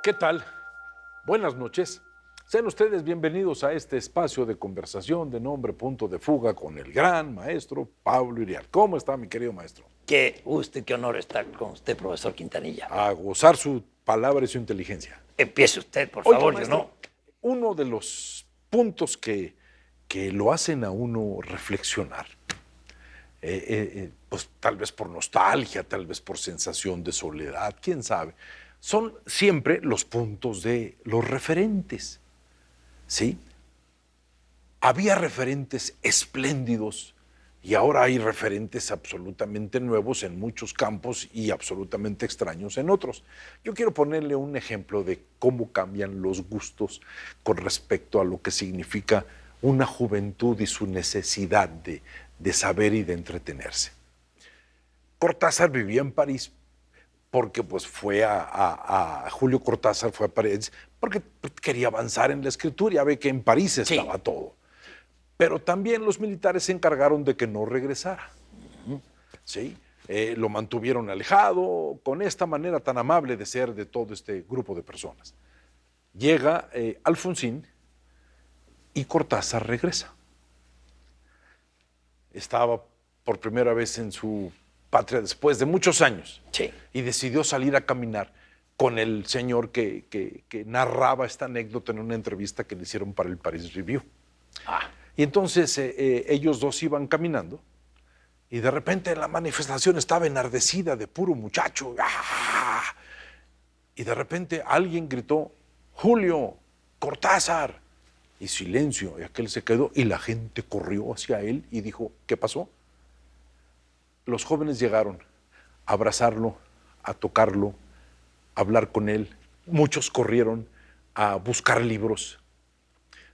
¿Qué tal? Buenas noches. Sean ustedes bienvenidos a este espacio de conversación de nombre Punto de Fuga con el gran maestro Pablo Iriart. ¿Cómo está, mi querido maestro? Qué gusto y qué honor estar con usted, profesor Quintanilla. A gozar su palabra y su inteligencia. Empiece usted, por Oiga, favor, maestro, yo no. uno de los puntos que lo hacen a uno reflexionar, pues tal vez por nostalgia, tal vez por sensación de soledad, quién sabe, son siempre los puntos de los referentes, ¿sí? Había referentes espléndidos y ahora hay referentes absolutamente nuevos en muchos campos y absolutamente extraños en otros. Yo quiero ponerle un ejemplo de cómo cambian los gustos con respecto a lo que significa una juventud y su necesidad de saber y de entretenerse. Cortázar vivía en París porque pues fue Julio Cortázar fue a París porque quería avanzar en la escritura, ya ve que en París estaba todo. Pero también los militares se encargaron de que no regresara. ¿Sí? Lo mantuvieron alejado con esta manera tan amable de ser de todo este grupo de personas. Llega Alfonsín y Cortázar regresa. Estaba por primera vez en su patria después de muchos años. Sí. Y decidió salir a caminar con el señor que narraba esta anécdota en una entrevista que le hicieron para el Paris Review. Y entonces ellos dos iban caminando y de repente la manifestación estaba enardecida de puro muchacho. ¡Ah! Y de repente alguien gritó, Julio, Cortázar. Y silencio, y aquel se quedó y la gente corrió hacia él y dijo, ¿qué pasó? Los jóvenes llegaron a abrazarlo, a tocarlo, a hablar con él. Muchos corrieron a buscar libros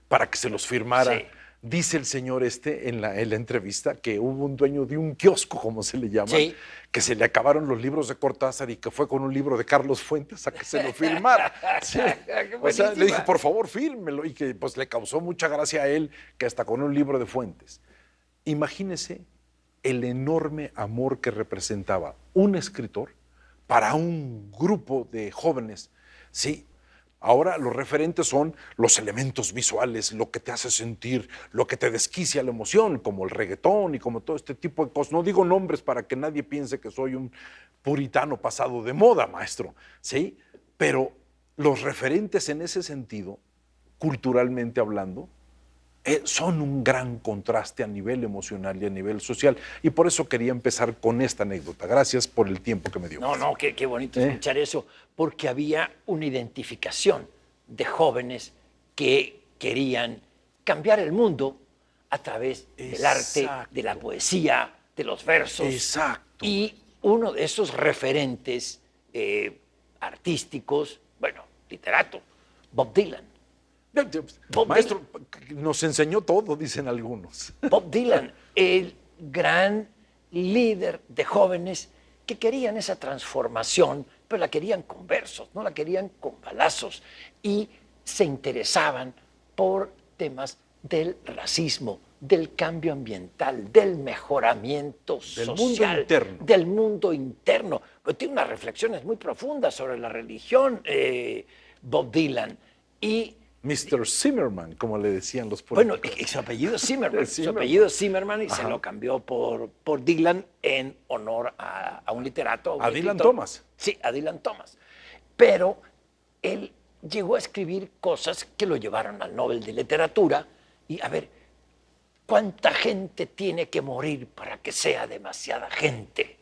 para que se los firmara. Sí. Dice el señor en la entrevista que hubo un dueño de un kiosco, como se le llama, sí, que se le acabaron los libros de Cortázar y que fue con un libro de Carlos Fuentes a que se lo firmara. Sí. O sea, le dijo, por favor, fírmelo, y que pues le causó mucha gracia a él que hasta con un libro de Fuentes. Imagínese el enorme amor que representaba un escritor para un grupo de jóvenes, ¿sí? Ahora los referentes son los elementos visuales, lo que te hace sentir, lo que te desquicia la emoción, como el reggaetón y como todo este tipo de cosas. No digo nombres para que nadie piense que soy un puritano pasado de moda, maestro, ¿sí? Pero los referentes en ese sentido, culturalmente hablando, son un gran contraste a nivel emocional y a nivel social. Y por eso quería empezar con esta anécdota. Gracias por el tiempo que me dio. No, qué bonito escuchar eso, porque había una identificación de jóvenes que querían cambiar el mundo a través del arte, de la poesía, de los versos. Exacto. Y uno de esos referentes artísticos, bueno, literato, Bob Dylan. Maestro, nos enseñó todo, dicen algunos. Bob Dylan, el gran líder de jóvenes que querían esa transformación, pero la querían con versos, no la querían con balazos, y se interesaban por temas del racismo, del cambio ambiental, del mejoramiento social, del mundo interno. Tiene unas reflexiones muy profundas sobre la religión, Bob Dylan, y Mr. Zimmerman, como le decían los políticos. Bueno, su apellido es Zimmerman. Su apellido es Zimmerman y se lo cambió por Dylan en honor a un literato. A Dylan Thomas. Sí, a Dylan Thomas. Pero él llegó a escribir cosas que lo llevaron al Nobel de Literatura. Y a ver, ¿cuánta gente tiene que morir para que sea demasiada gente?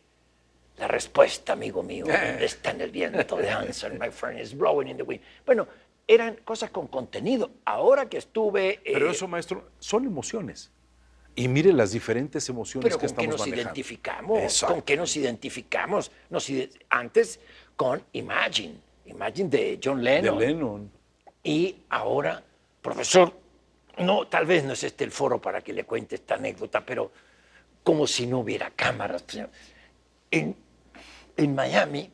La respuesta, amigo mío, está en el viento. The answer, my friend, is blowing in the wind. Bueno, eran cosas con contenido. Ahora que estuve... Pero eso, maestro, son emociones. Y mire las diferentes emociones que estamos manejando. ¿Con qué nos identificamos? Exacto. ¿Con qué nos identificamos? Antes con Imagine de John Lennon. De Lennon. Y ahora, profesor, no, tal vez no es este el foro para que le cuente esta anécdota, pero como si no hubiera cámaras. En Miami,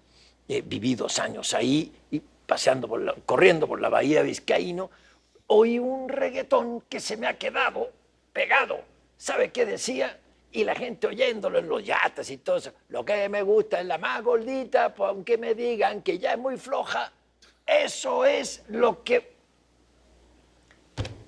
viví 2 años ahí y corriendo por la bahía Vizcaíno, oí un reggaetón que se me ha quedado pegado. ¿Sabe qué decía? Y la gente oyéndolo en los yates y todo eso. Lo que me gusta es la más gordita, pues aunque me digan que ya es muy floja. Eso es lo que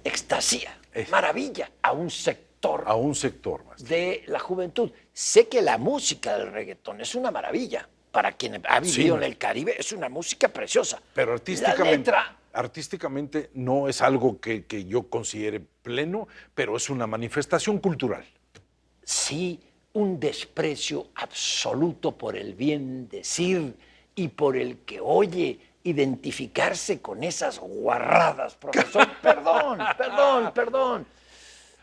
extasía, maravilla a un sector A un sector, maestro. de la juventud. Sé que la música del reggaetón es una maravilla. Para quien ha vivido en el Caribe, es una música preciosa. Pero La letra, artísticamente no es algo que yo considere pleno, pero es una manifestación cultural. sí, un desprecio absoluto por el bien decir y por el que oye identificarse con esas guarradas, profesor. Perdón.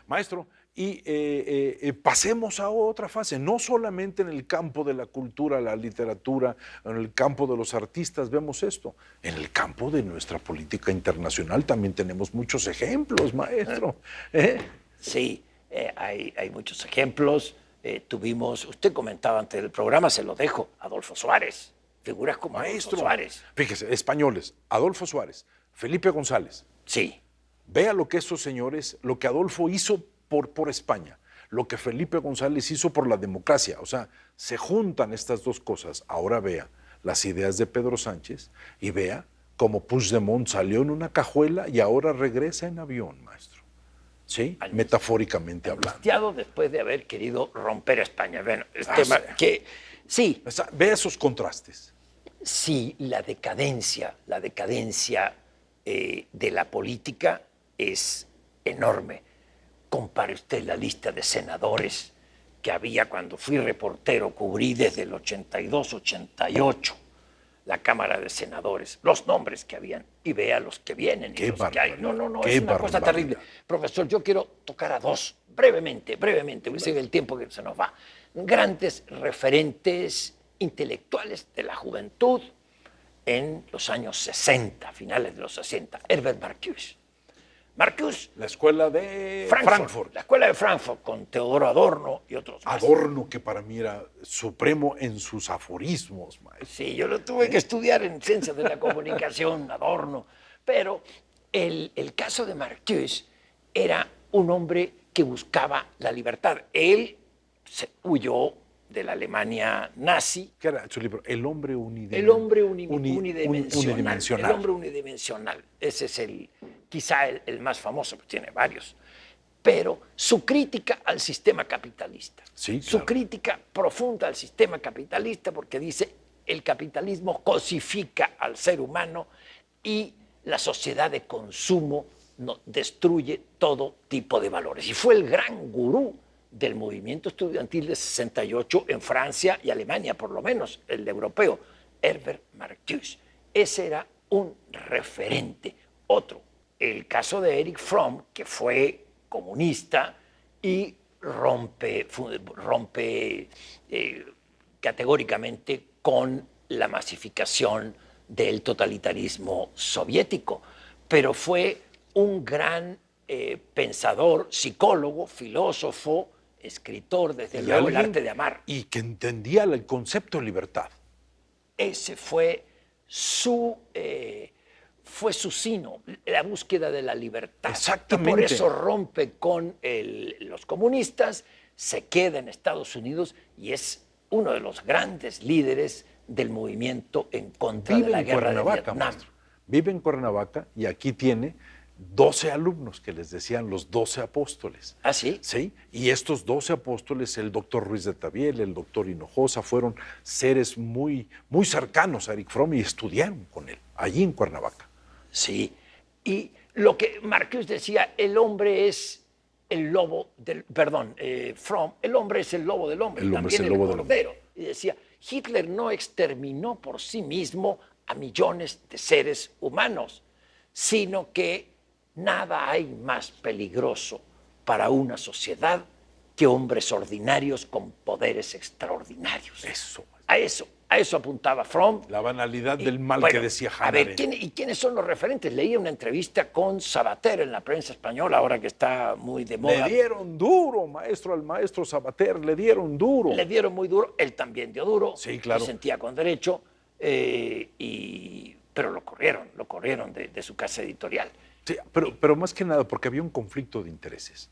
Maestro, y pasemos a otra fase, no solamente en el campo de la cultura, la literatura, en el campo de los artistas vemos esto, en el campo de nuestra política internacional también tenemos muchos ejemplos, maestro. Sí, hay muchos ejemplos. Tuvimos, usted comentaba antes del programa, se lo dejo, Adolfo Suárez, figuras como Maestro, Adolfo Suárez. fíjese, españoles, Adolfo Suárez, Felipe González. Sí, Vea lo que esos señores, lo que Adolfo hizo por España, lo que Felipe González hizo por la democracia. O sea, se juntan estas dos cosas. Ahora vea las ideas de Pedro Sánchez y vea cómo Puigdemont salió en una cajuela y ahora regresa en avión, maestro. ¿Sí? Metafóricamente hablando. angustiado después de haber querido romper España. Bueno, sí, O sea, vea esos contrastes. sí, la decadencia de la política es enorme. Compare usted la lista de senadores que había cuando fui reportero, cubrí desde el 82, 88 la Cámara de Senadores, los nombres que habían, y vea los que vienen y los que hay. No, Qué es una cosa barbaridad. terrible. Profesor, yo quiero tocar a dos, brevemente, porque sé el tiempo que se nos va. Grandes referentes intelectuales de la juventud en los años 60, finales de los 60, Herbert Marcuse. Marcuse, La escuela de Frankfurt, la escuela de Frankfurt, con Teodoro Adorno y otros más. Adorno, que para mí era supremo en sus aforismos, maestro. Sí, yo lo tuve que estudiar en Ciencias de la Comunicación, Adorno. Pero el caso de Marcuse era un hombre que buscaba la libertad. Él huyó de la Alemania nazi. ¿Qué era su libro? El hombre El hombre unidimensional. unidimensional. El hombre unidimensional. Ese es quizá el más famoso, pero tiene varios. Pero su crítica al sistema capitalista. Sí, Su claro. crítica profunda al sistema capitalista, porque dice el capitalismo cosifica al ser humano y la sociedad de consumo destruye todo tipo de valores. Y fue el gran gurú del movimiento estudiantil de 68 en Francia y Alemania, por lo menos el europeo, Herbert Marcuse. Ese era un referente. Otro, el caso de Erich Fromm, que fue comunista y rompe categóricamente con la masificación del totalitarismo soviético, pero fue un gran pensador, psicólogo, filósofo, escritor, desde luego el arte de amar. Y que entendía el concepto de libertad. Ese fue su sino, la búsqueda de la libertad. Exactamente. Y por eso rompe con los comunistas, se queda en Estados Unidos y es uno de los grandes líderes del movimiento en contra de la guerra de Vietnam. Maestro. Vive en Cuernavaca y aquí tiene 12 alumnos que les decían los 12 apóstoles. ¿Ah, sí? Sí, y estos 12 apóstoles, el doctor Ruiz de Tabiel, el doctor Hinojosa, fueron seres muy, muy cercanos a Erich Fromm y estudiaron con él, allí en Cuernavaca. Sí, y lo que Marcuse decía, el hombre es el lobo del, Fromm, el hombre es el lobo del hombre, El hombre es también el el lobo del hombre. cordero. Y decía, Hitler no exterminó por sí mismo a millones de seres humanos, sino que nada hay más peligroso para una sociedad que hombres ordinarios con poderes extraordinarios. Eso. A eso apuntaba Fromm. La banalidad del mal Bueno, que decía Hannah A ver, Arendt. ¿y quiénes son los referentes? Leí una entrevista con Sabater en la prensa española, ahora que está muy de moda. Le dieron duro, maestro, al maestro Sabater, le dieron duro. Le dieron muy duro, él también dio duro. Sí, claro. Se sentía con derecho, pero lo corrieron de su casa editorial. Sí, pero más que nada porque había un conflicto de intereses.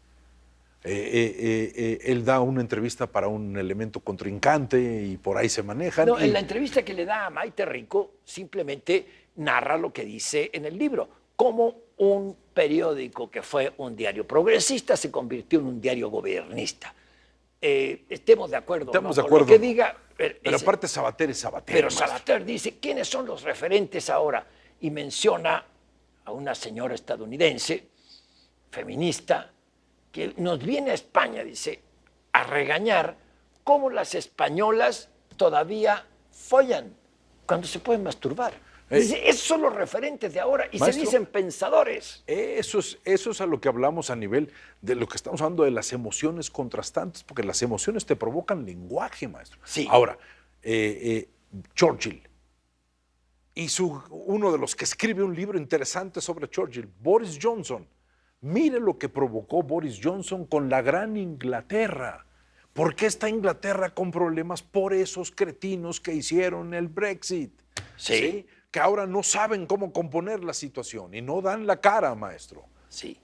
Él da una entrevista para un elemento contrincante y por ahí se manejan. No, en la entrevista que le da a Maite Rico, simplemente narra lo que dice en el libro, cómo un periódico que fue un diario progresista se convirtió en un diario gobernista. Estemos de acuerdo. Estamos ¿no? de acuerdo. Con lo que diga. Pero aparte Sabater es Sabater. Pero maestro. Sabater dice, ¿quiénes son los referentes ahora? Y menciona a una señora estadounidense, feminista, que nos viene a España, dice, a regañar cómo las españolas todavía follan cuando se pueden masturbar. Dice, esos son los referentes de ahora y Maestro, se dicen pensadores. Eso es a lo que hablamos a nivel de lo que estamos hablando de las emociones contrastantes, porque las emociones te provocan lenguaje, maestro. Sí. Ahora, Churchill, y uno de los que escribe un libro interesante sobre Churchill, Boris Johnson. Mire lo que provocó Boris Johnson con la gran Inglaterra. ¿Por qué está Inglaterra con problemas? Por esos cretinos que hicieron el Brexit. Sí. Que ahora no saben cómo componer la situación y no dan la cara, maestro. Sí,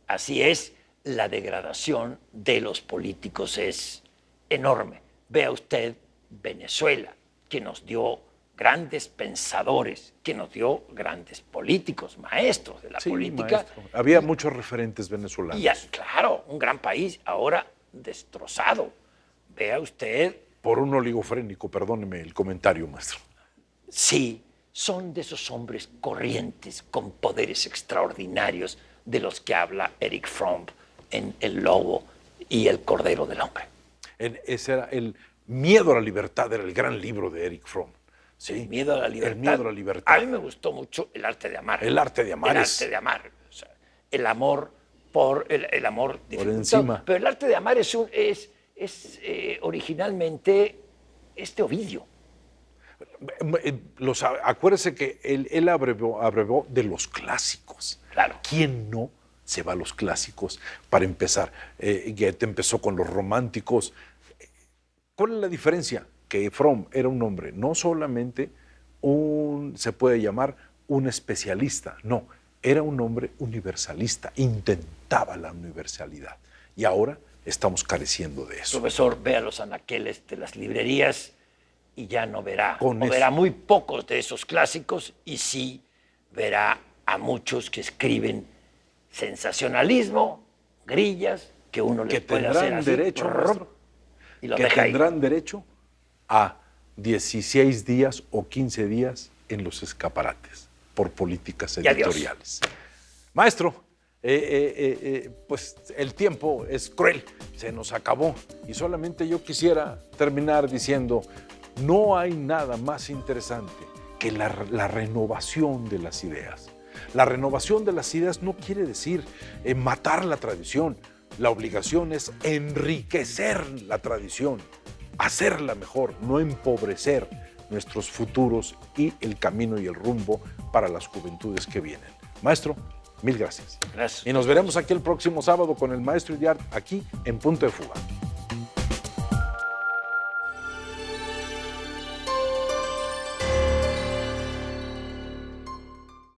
así es, la degradación de los políticos es enorme. Vea usted Venezuela, que nos dio grandes pensadores, que nos dio grandes políticos, maestros de la política. Maestro. Había muchos referentes venezolanos. Y claro, un gran país ahora destrozado. Vea usted. Por un oligofrénico, perdóneme el comentario, maestro. Sí, son de esos hombres corrientes con poderes extraordinarios de los que habla Eric Fromm en El Lobo y El Cordero del Hombre. Ese era el Miedo a la Libertad, era el gran libro de Eric Fromm. ¿Sí? El miedo a la libertad. El miedo a la libertad. A mí me gustó mucho El arte de amar. El arte de amar. El arte de amar. O sea, el amor por el amor por encima. Pero el arte de amar es originalmente Ovidio. Acuérdese que él abrevió de los clásicos. Claro. ¿Quién no se va a los clásicos? Para empezar, Goethe empezó con los románticos. ¿Cuál es la diferencia? Que Fromm era un hombre, no solamente se puede llamar un especialista, no, era un hombre universalista, intentaba la universalidad. Y ahora estamos careciendo de eso. Profesor, vea los anaqueles de las librerías y ya no verá, verá muy pocos de esos clásicos y sí verá a muchos que escriben sensacionalismo, grillas, que uno les puede hacer así, derecho, maestro, y lo que deja tendrán ahí. derecho a 16 días o 15 días en los escaparates por políticas editoriales. Maestro, pues el tiempo es cruel, se nos acabó y solamente yo quisiera terminar diciendo, no hay nada más interesante que la renovación de las ideas. La renovación de las ideas no quiere decir matar la tradición, la obligación es enriquecer la tradición, hacerla mejor, no empobrecer nuestros futuros y el camino y el rumbo para las juventudes que vienen. Maestro, mil gracias. Gracias. Y nos veremos aquí el próximo sábado con el Maestro Idiart aquí en Punto de Fuga.